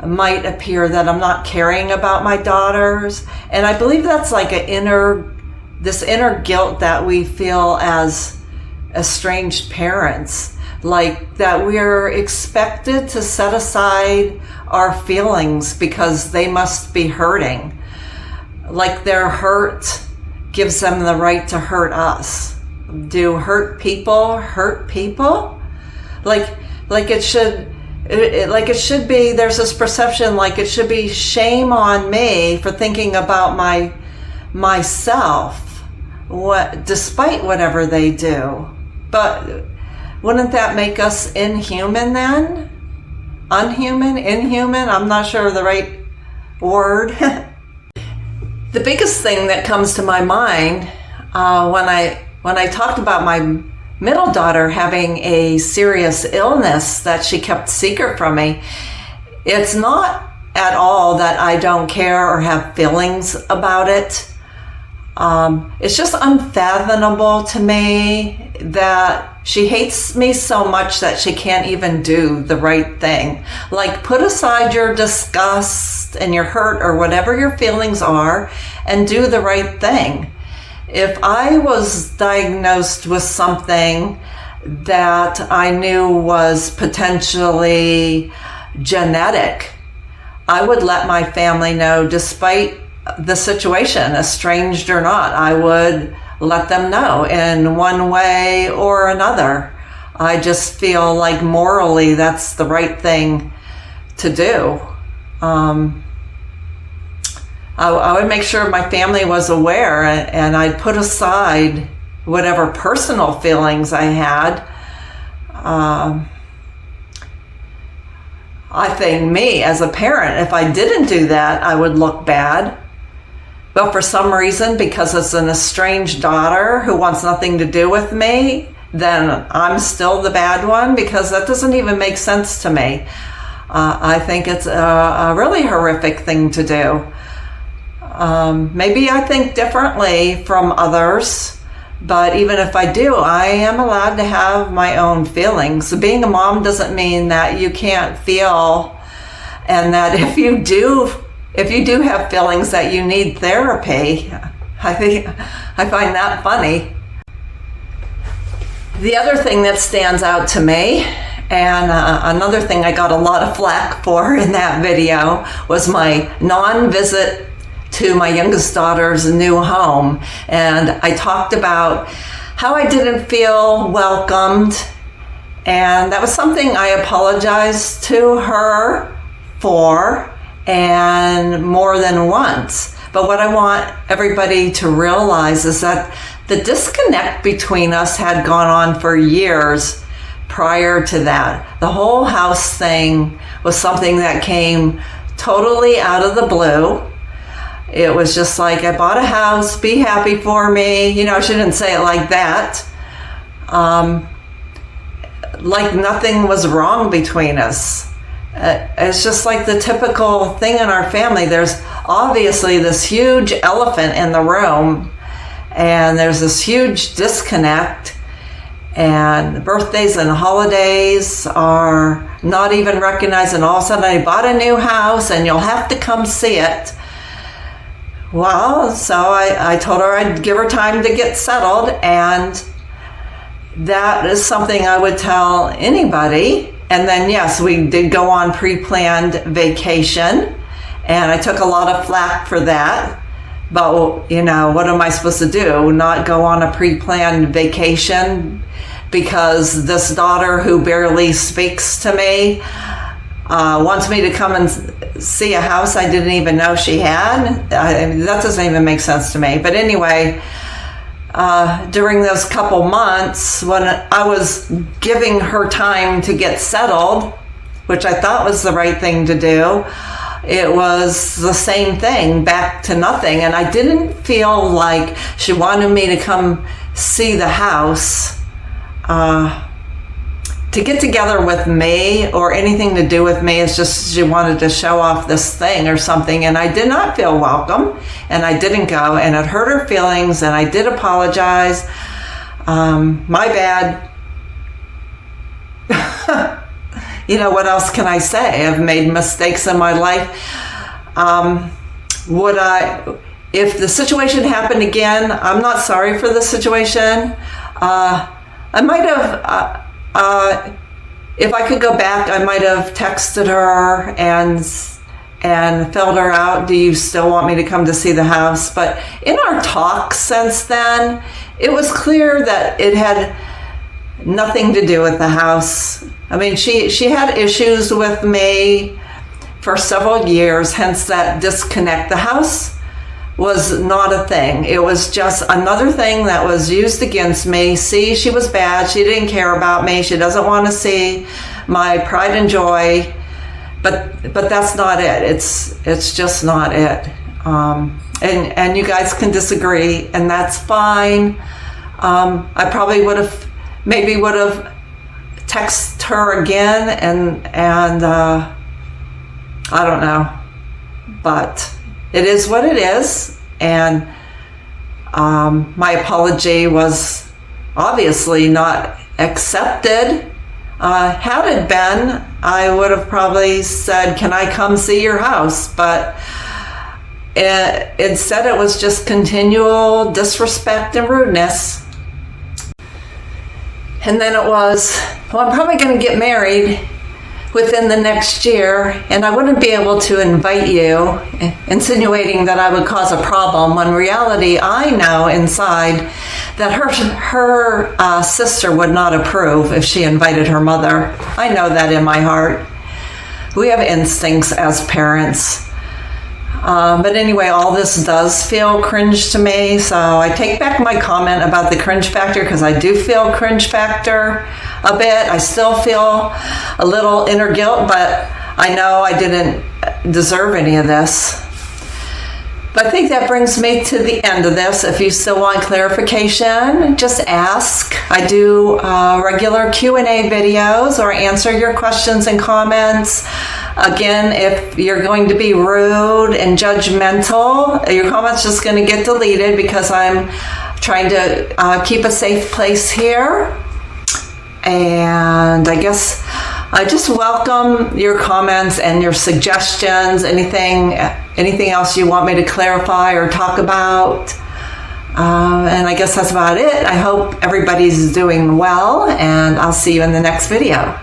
might appear that I'm not caring about my daughters. And I believe that's like this inner guilt that we feel as estranged parents, like that we're expected to set aside our feelings because they must be hurting. Like their hurt gives them the right to hurt us. Do hurt people hurt people? Like it should be, there's this perception like it should be shame on me for thinking about myself, despite whatever they do. But wouldn't that make us inhuman then? Unhuman? Inhuman? I'm not sure the right word. The biggest thing that comes to my mind when I talked about my middle daughter having a serious illness that she kept secret from me, it's not at all that I don't care or have feelings about it. It's just unfathomable to me that she hates me so much that she can't even do the right thing. Like, put aside your disgust and your hurt or whatever your feelings are and do the right thing. If I was diagnosed with something that I knew was potentially genetic, I would let my family know, despite the situation, estranged or not. I would let them know in one way or another. I just feel like morally that's the right thing to do. I would make sure my family was aware, and I'd put aside whatever personal feelings I had. I think me as a parent, if I didn't do that, I would look bad. But for some reason, because it's an estranged daughter who wants nothing to do with me, then I'm still the bad one, because that doesn't even make sense to me. I think it's a really horrific thing to do. Maybe I think differently from others, but even if I do, I am allowed to have my own feelings. Being a mom doesn't mean that you can't feel, and that if you do have feelings that you need therapy. I find that funny. The other thing that stands out to me, and another thing I got a lot of flack for in that video, was my non-visit to my youngest daughter's new home. And I talked about how I didn't feel welcomed, and that was something I apologized to her for, and more than once. But what I want everybody to realize is that the disconnect between us had gone on for years prior to that. The whole house thing was something that came totally out of the blue. It was just like, I bought a house, be happy for me. You know, she didn't say it like that. Like nothing was wrong between us. It's just like the typical thing in our family. There's obviously this huge elephant in the room, and there's this huge disconnect, and birthdays and holidays are not even recognized, and all of a sudden I bought a new house and you'll have to come see it. Well, so I told her I'd give her time to get settled, and that is something I would tell anybody. And then, yes, we did go on pre-planned vacation, and I took a lot of flack for that. But, you know, what am I supposed to do? Not go on a pre-planned vacation because this daughter who barely speaks to me wants me to come and see a house I didn't even know she had? That doesn't even make sense to me. But anyway, during those couple months when I was giving her time to get settled, which I thought was the right thing to do, it was the same thing, back to nothing. And I didn't feel like she wanted me to come see the house to get together with me or anything to do with me. It's just she wanted to show off this thing or something, and I did not feel welcome, and I didn't go, and it hurt her feelings, and I did apologize. My bad. You know, what else can I say? I've made mistakes in my life. If the situation happened again, I'm not sorry for the situation. I might have, if I could go back, I might have texted her and filled her out. Do you still want me to come to see the house? But in our talks since then, it was clear that it had nothing to do with the house. I mean, she had issues with me for several years, hence that disconnect. The house was not a thing. It was just another thing that was used against me. See, she was bad. She didn't care about me. She doesn't want to see my pride and joy but that's not it. It's just not it. And you guys can disagree, and that's fine. I probably would have texted her again, and I don't know, but it is what it is. And my apology was obviously not accepted. Had it been, I would have probably said, can I come see your house? But instead it was just continual disrespect and rudeness. And then it was, well, I'm probably going to get married within the next year, and I wouldn't be able to invite you, insinuating that I would cause a problem, when in reality I know inside that her sister would not approve if she invited her mother. I know that in my heart. We have instincts as parents. But anyway, all this does feel cringe to me, so I take back my comment about the cringe factor, because I do feel cringe factor a bit. I still feel a little inner guilt, but I know I didn't deserve any of this. But I think that brings me to the end of this. If you still want clarification, just ask. I do regular Q&A videos, or answer your questions and comments. Again, if you're going to be rude and judgmental, your comment's just going to get deleted, because I'm trying to keep a safe place here. And I guess I just welcome your comments and your suggestions, anything else you want me to clarify or talk about. And I guess that's about it. I hope everybody's doing well, and I'll see you in the next video.